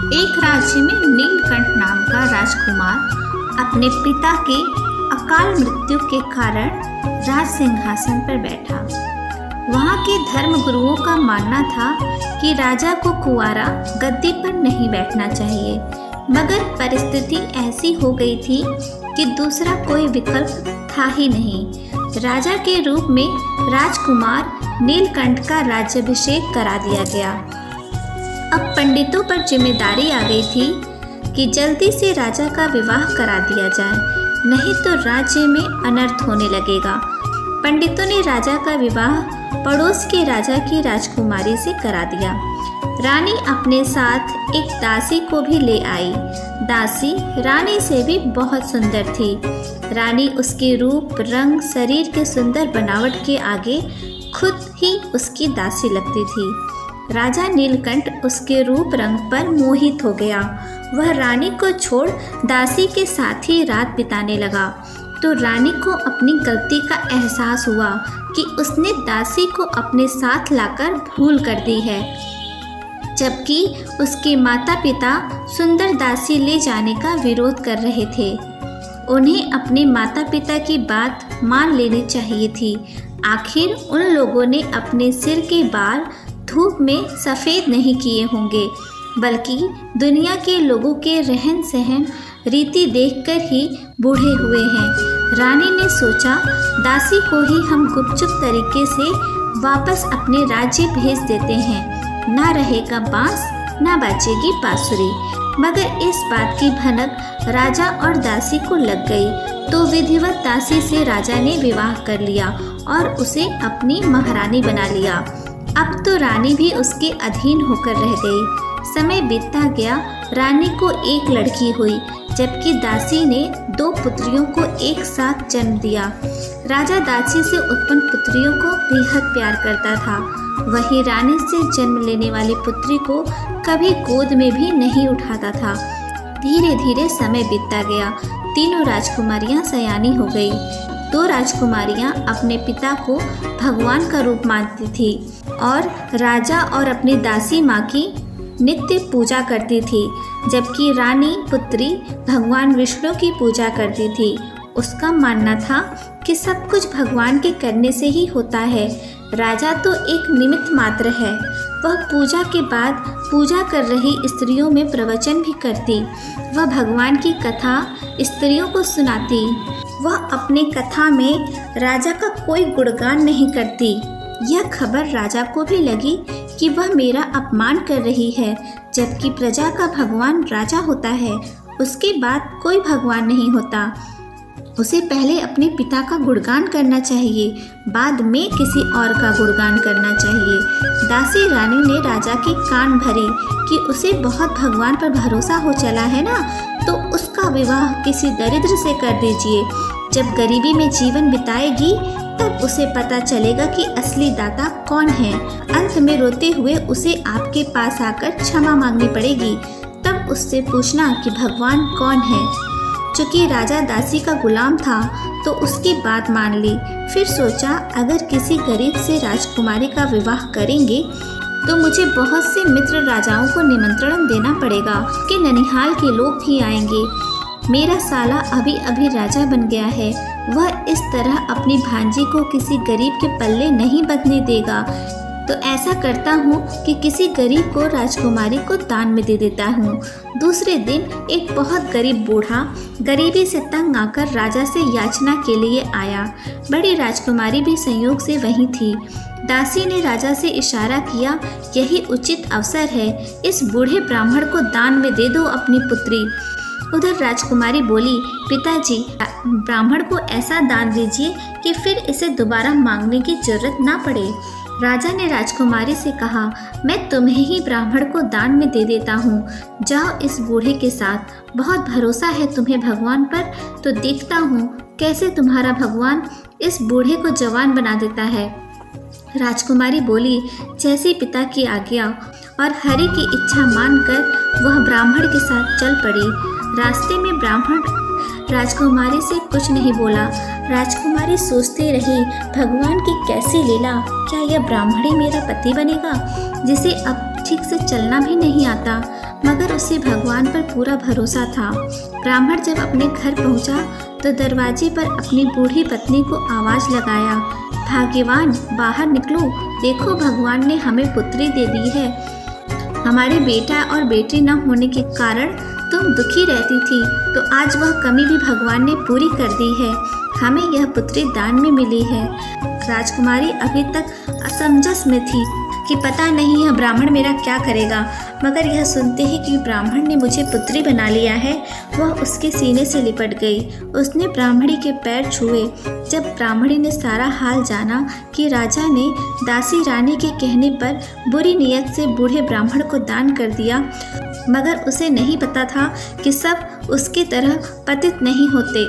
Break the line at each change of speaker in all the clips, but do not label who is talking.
एक राज्य में नीलकंठ नाम का राजकुमार अपने पिता के अकाल मृत्यु के कारण राज सिंहासन पर बैठा। वहाँ के धर्म गुरुओं का मानना था कि राजा को कुंवारा गद्दी पर नहीं बैठना चाहिए, मगर परिस्थिति ऐसी हो गई थी कि दूसरा कोई विकल्प था ही नहीं। राजा के रूप में राजकुमार नीलकंठ का राज्याभिषेक करा दिया गया। अब पंडितों पर जिम्मेदारी आ गई थी कि जल्दी से राजा का विवाह करा दिया जाए, नहीं तो राज्य में अनर्थ होने लगेगा। पंडितों ने राजा का विवाह पड़ोस के राजा की राजकुमारी से करा दिया। रानी अपने साथ एक दासी को भी ले आई। दासी रानी से भी बहुत सुंदर थी। रानी उसके रूप, रंग, शरीर के सुंदर बनावट के आगे खुद ही उसकी दासी लगती थी। राजा नीलकंठ उसके रूप रंग पर मोहित हो गया। वह रानी को छोड़ दासी के साथ ही रात बिताने लगा। तो रानी को अपनी गलती का एहसास हुआ कि उसने दासी को अपने साथ लाकर भूल कर दी है, जबकि उसके माता पिता सुंदर दासी ले जाने का विरोध कर रहे थे। उन्हें अपने माता पिता की बात मान लेनी चाहिए थी। आखिर उन लोगों ने अपने सिर के बाल धूप में सफ़ेद नहीं किए होंगे, बल्कि दुनिया के लोगों के रहन सहन रीति देखकर ही बूढ़े हुए हैं। रानी ने सोचा, दासी को ही हम गुपचुप तरीके से वापस अपने राज्य भेज देते हैं। ना रहेगा बांस, ना बाजेगी बांसुरी। मगर इस बात की भनक राजा और दासी को लग गई, तो विधिवत दासी से राजा ने विवाह कर लिया और उसे अपनी महारानी बना लिया। अब तो रानी भी उसके अधीन होकर रह गई। समय बीतता गया। रानी को एक लड़की हुई, जबकि दासी ने 2 पुत्रियों को एक साथ जन्म दिया। राजा दासी से उत्पन्न पुत्रियों को बेहद प्यार करता था। वहीं रानी से जन्म लेने वाली पुत्री को कभी गोद में भी नहीं उठाता था। धीरे धीरे समय बीतता गया। तीनों राजकुमारियां सयानी हो गई। 2 राजकुमारियां अपने पिता को भगवान का रूप मानती थी और राजा और अपनी दासी माँ की नित्य पूजा करती थी, जबकि रानी पुत्री भगवान विष्णु की पूजा करती थी। उसका मानना था कि सब कुछ भगवान के करने से ही होता है। राजा तो एक निमित्त मात्र है। वह पूजा के बाद पूजा कर रही स्त्रियों में प्रवचन भी करती। वह भगवान की कथा स्त्रियों को सुनाती। वह अपने कथा में राजा का कोई गुणगान नहीं करती। यह खबर राजा को भी लगी कि वह मेरा अपमान कर रही है, जबकि प्रजा का भगवान राजा होता है। उसके बाद कोई भगवान नहीं होता। उसे पहले अपने पिता का गुणगान करना चाहिए, बाद में किसी और का गुणगान करना चाहिए। दासी रानी ने राजा की कान भरी कि उसे बहुत भगवान पर भरोसा हो चला है ना, तो उसका विवाह किसी दरिद्र से कर दीजिए। जब गरीबी में जीवन बिताएगी तब उसे पता चलेगा कि असली दाता कौन है। अंत में रोते हुए उसे आपके पास आकर क्षमा मांगनी पड़ेगी। तब उससे पूछना कि भगवान कौन है। चूँकि राजा दासी का गुलाम था तो उसकी बात मान ली। फिर सोचा, अगर किसी गरीब से राजकुमारी का विवाह करेंगे तो मुझे बहुत से मित्र राजाओं को निमंत्रण देना पड़ेगा कि ननिहाल के लोग भी आएंगे। मेरा साला अभी अभी राजा बन गया है। वह इस तरह अपनी भांजी को किसी गरीब के पल्ले नहीं बंधने देगा। तो ऐसा करता हूँ कि किसी गरीब को राजकुमारी को दान में दे देता हूँ। दूसरे दिन एक बहुत गरीब बूढ़ा गरीबी से तंग आकर राजा से याचना के लिए आया। बड़ी राजकुमारी भी संयोग से वहीं थी। दासी ने राजा से इशारा किया, यही उचित अवसर है। इस बूढ़े ब्राह्मण को दान में दे दो अपनी पुत्री। उधर राजकुमारी बोली, पिताजी, ब्राह्मण को ऐसा दान दीजिए कि फिर इसे दोबारा मांगने की जरूरत ना पड़े। राजा ने राजकुमारी से कहा, मैं तुम्हें ही ब्राह्मण को दान में दे देता हूँ। जाओ इस बूढ़े के साथ। बहुत भरोसा है तुम्हें भगवान पर, तो देखता हूँ कैसे तुम्हारा भगवान इस बूढ़े को जवान बना देता है। राजकुमारी बोली, जैसे पिता की आज्ञा, और हरि की इच्छा मानकर वह ब्राह्मण के साथ चल पड़ी। रास्ते में ब्राह्मण राजकुमारी से कुछ नहीं बोला। राजकुमारी सोचती रही, भगवान की कैसी लीला। क्या यह ब्राह्मण ही मेरा पति बनेगा, जिसे अब ठीक से चलना भी नहीं आता। मगर उसे भगवान पर पूरा भरोसा था। ब्राह्मण जब अपने घर पहुंचा तो दरवाजे पर अपनी बूढ़ी पत्नी को आवाज़ लगाया, भाग्यवान बाहर निकलो, देखो भगवान ने हमें पुत्री दे दी है। हमारे बेटा और बेटी न होने के कारण तुम दुखी रहती थी, तो आज वह कमी भी भगवान ने पूरी कर दी है। हमें यह पुत्री दान में मिली है। राजकुमारी अभी तक असमंजस में थी कि पता नहीं यह ब्राह्मण मेरा क्या करेगा, मगर यह सुनते ही कि ब्राह्मण ने मुझे पुत्री बना लिया है, वह उसके सीने से लिपट गई। उसने ब्राह्मणी के पैर छुए। जब ब्राह्मणी ने सारा हाल जाना कि राजा ने दासी रानी के कहने पर बुरी नीयत से बूढ़े ब्राह्मण को दान कर दिया, मगर उसे नहीं पता था कि सब उसकी तरह पतित नहीं होते।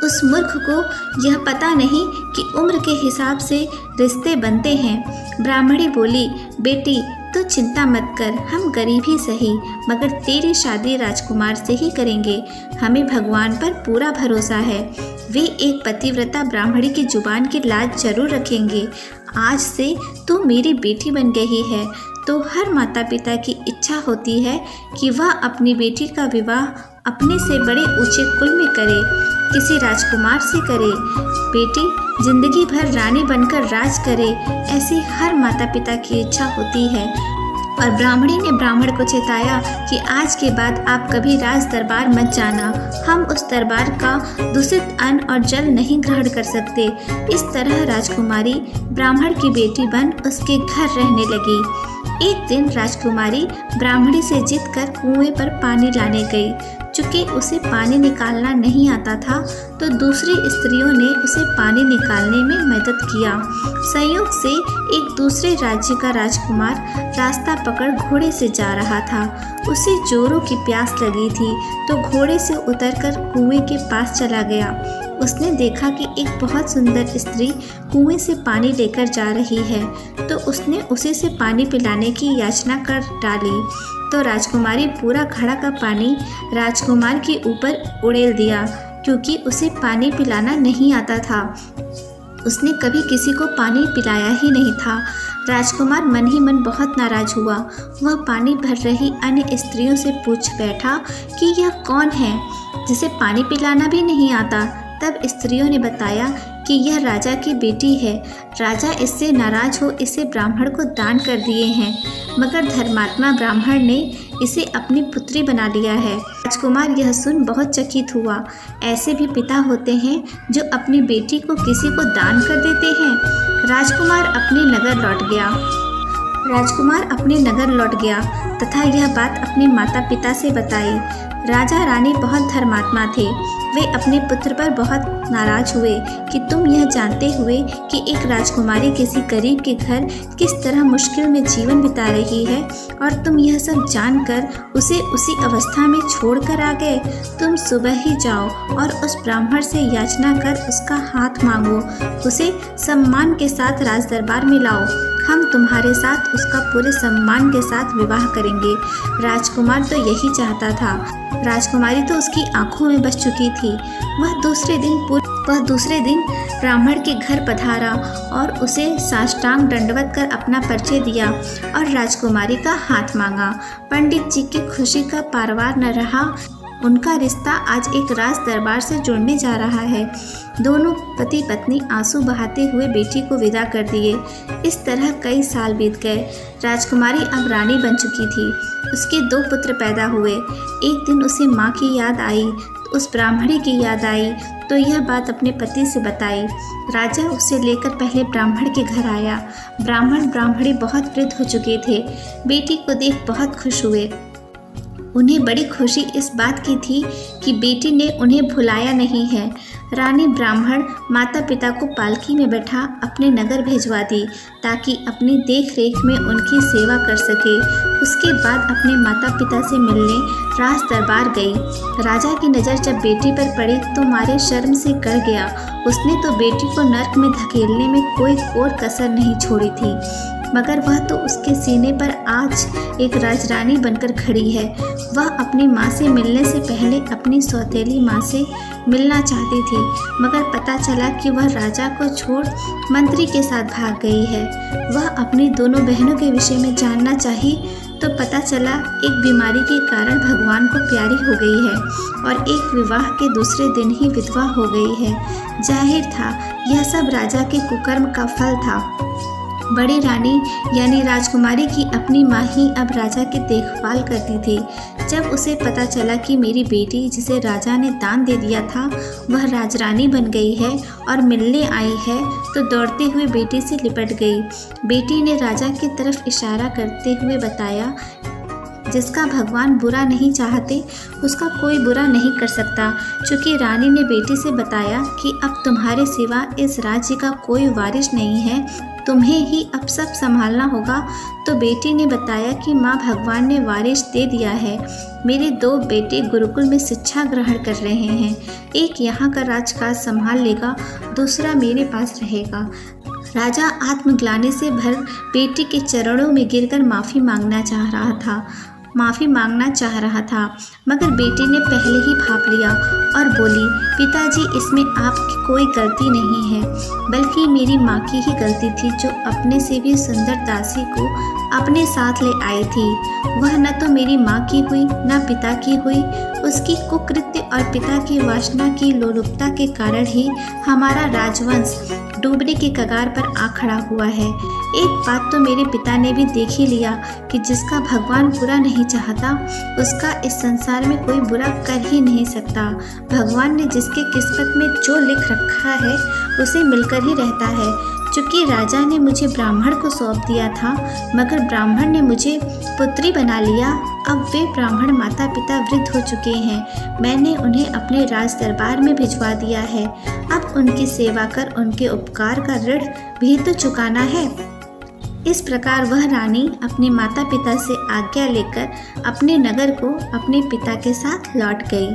उस मूर्ख को यह पता नहीं कि उम्र के हिसाब से रिश्ते बनते हैं। ब्राह्मणी बोली, बेटी तू चिंता मत कर, हम गरीब ही सही, मगर तेरी शादी राजकुमार से ही करेंगे। हमें भगवान पर पूरा भरोसा है, वे एक पतिव्रता ब्राह्मणी की जुबान की लाज जरूर रखेंगे। आज से तू मेरी बेटी बन गई है, तो हर माता पिता की इच्छा होती है कि वह अपनी बेटी का विवाह अपने से बड़े ऊंचे कुल में करे, किसी राजकुमार से करे। बेटी जिंदगी भर रानी बनकर राज करे, ऐसी हर माता पिता की इच्छा होती है। और ब्राह्मणी ने ब्राह्मण को चेताया कि आज के बाद आप कभी राज दरबार मत जाना, हम उस दरबार का दूषित अन्न और जल नहीं ग्रहण कर सकते। इस तरह राजकुमारी ब्राह्मण की बेटी बन उसके घर रहने लगी। एक दिन राजकुमारी ब्राह्मणी से जिद कर कुएं पर पानी लाने गई। चूँकि उसे पानी निकालना नहीं आता था, तो दूसरी स्त्रियों ने उसे पानी निकालने में मदद किया। संयोग से एक दूसरे राज्य का राजकुमार रास्ता पकड़ घोड़े से जा रहा था। उसे जोरों की प्यास लगी थी, तो घोड़े से उतरकर कुएं के पास चला गया। उसने देखा कि एक बहुत सुंदर स्त्री कुएं से पानी लेकर जा रही है, तो उसने उसी से पानी पिलाने की याचना कर डाली। तो राजकुमारी पूरा घड़ा का पानी राजकुमार के ऊपर उड़ेल दिया, क्योंकि उसे पानी पिलाना नहीं आता था। उसने कभी किसी को पानी पिलाया ही नहीं था। राजकुमार मन ही मन बहुत नाराज हुआ। वह पानी भर रही अन्य स्त्रियों से पूछ बैठा कि यह कौन है जिसे पानी पिलाना भी नहीं आता। तब स्त्रियों ने बताया कि यह राजा की बेटी है। राजा इससे नाराज हो इसे ब्राह्मण को दान कर दिए हैं, मगर धर्मात्मा ब्राह्मण ने इसे अपनी पुत्री बना लिया है। राजकुमार यह सुन बहुत चकित हुआ। ऐसे भी पिता होते हैं जो अपनी बेटी को किसी को दान कर देते हैं। राजकुमार अपने नगर लौट गया तथा यह बात अपने माता पिता से बताई। राजा रानी बहुत धर्मात्मा थे। वे अपने पुत्र पर बहुत नाराज हुए कि तुम यह जानते हुए कि एक राजकुमारी किसी गरीब के घर किस तरह मुश्किल में जीवन बिता रही है, और तुम यह सब जानकर उसे उसी अवस्था में छोड़कर आ गए। तुम सुबह ही जाओ और उस ब्राह्मण से याचना कर उसका हाथ मांगो, उसे सम्मान के साथ राज दरबार में लाओ। हम तुम्हारे साथ उसका पूरे सम्मान के साथ विवाह करेंगे। राजकुमार तो यही चाहता था। राजकुमारी तो उसकी आंखों में बस चुकी थी। वह दूसरे दिन ब्राह्मण के घर पधारा और उसे साष्टांग दंडवत कर अपना परिचय दिया और राजकुमारी का हाथ मांगा। पंडित जी की खुशी का पारवार न रहा। उनका रिश्ता आज एक राज दरबार से जुड़ने जा रहा है। दोनों पति पत्नी आंसू बहाते हुए बेटी को विदा कर दिए। इस तरह कई साल बीत गए। राजकुमारी अब रानी बन चुकी थी। उसके 2 पुत्र पैदा हुए। एक दिन उसे माँ की याद आई, उस ब्राह्मणी की याद आई, तो यह बात अपने पति से बताई। राजा उसे लेकर पहले ब्राह्मण के घर आया। ब्राह्मणी बहुत वृद्ध हो चुके थे। बेटी को देख बहुत खुश हुए। उन्हें बड़ी खुशी इस बात की थी कि बेटी ने उन्हें भुलाया नहीं है। रानी ब्राह्मण माता पिता को पालकी में बैठा अपने नगर भेजवा दी, ताकि अपनी देख रेख में उनकी सेवा कर सके। उसके बाद अपने माता पिता से मिलने राज दरबार गई। राजा की नज़र जब बेटी पर पड़ी तो मारे शर्म से कर गया। उसने तो बेटी को नर्क में धकेलने में कोई और कसर नहीं छोड़ी थी, मगर वह तो उसके सीने पर आज एक राजरानी बनकर खड़ी है। वह अपनी माँ से मिलने से पहले अपनी सौतेली माँ से मिलना चाहती थी, मगर पता चला कि वह राजा को छोड़ मंत्री के साथ भाग गई है। वह अपनी दोनों बहनों के विषय में जानना चाही तो पता चला एक बीमारी के कारण भगवान को प्यारी हो गई है और एक विवाह के दूसरे दिन ही विधवा हो गई है। जाहिर था यह सब राजा के कुकर्म का फल था। बड़ी रानी यानी राजकुमारी की अपनी माँ ही अब राजा की देखभाल करती थी। जब उसे पता चला कि मेरी बेटी जिसे राजा ने दान दे दिया था वह राजरानी बन गई है और मिलने आई है तो दौड़ते हुए बेटी से लिपट गई। बेटी ने राजा की तरफ इशारा करते हुए बताया, जिसका भगवान बुरा नहीं चाहते उसका कोई बुरा नहीं कर सकता। चूँकि रानी ने बेटी से बताया कि अब तुम्हारे सिवा इस राज्य का कोई वारिस नहीं है, तुम्हें ही अब सब संभालना होगा, तो बेटी ने बताया कि माँ भगवान ने वारिस दे दिया है। मेरे 2 बेटे गुरुकुल में शिक्षा ग्रहण कर रहे हैं। एक यहाँ का राजकाज संभाल लेगा, दूसरा मेरे पास रहेगा। राजा आत्मग्लानि से भर बेटी के चरणों में गिरकर माफ़ी मांगना चाह रहा था मगर बेटी ने पहले ही भाप लिया और बोली, पिताजी इसमें आपकी कोई गलती नहीं है बल्कि मेरी माँ की ही गलती थी जो अपने से भी सुंदर दासी को अपने साथ ले आई थी। वह न तो मेरी माँ की हुई न पिता की हुई। उसकी कुकृत्य और पिता की वासना की लोलुपता के कारण ही हमारा राजवंश डूबने के कगार पर आ खड़ा हुआ है। एक बात तो मेरे पिता ने भी देख ही लिया कि जिसका भगवान बुरा नहीं चाहता उसका इस संसार में कोई बुरा कर ही नहीं सकता। भगवान ने जिसके किस्मत में जो लिख रखा है उसे मिलकर ही रहता है। चूँकि राजा ने मुझे ब्राह्मण को सौंप दिया था मगर ब्राह्मण ने मुझे पुत्री बना लिया। अब वे ब्राह्मण माता पिता वृद्ध हो चुके हैं। मैंने उन्हें अपने राज दरबार में भिजवा दिया है। अब उनकी सेवा कर उनके उपकार का ऋण भी तो चुकाना है। इस प्रकार वह रानी अपने माता पिता से आज्ञा लेकर अपने नगर को अपने पिता के साथ लौट गई।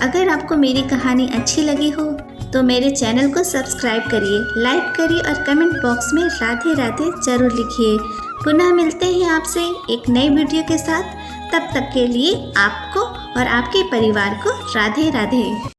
अगर आपको मेरी कहानी अच्छी लगी हो तो मेरे चैनल को सब्सक्राइब करिए, लाइक करिए और कमेंट बॉक्स में राधे राधे जरूर लिखिए। पुनः मिलते हैं आपसे एक नई वीडियो के साथ। तब तक के लिए आपको और आपके परिवार को राधे राधे।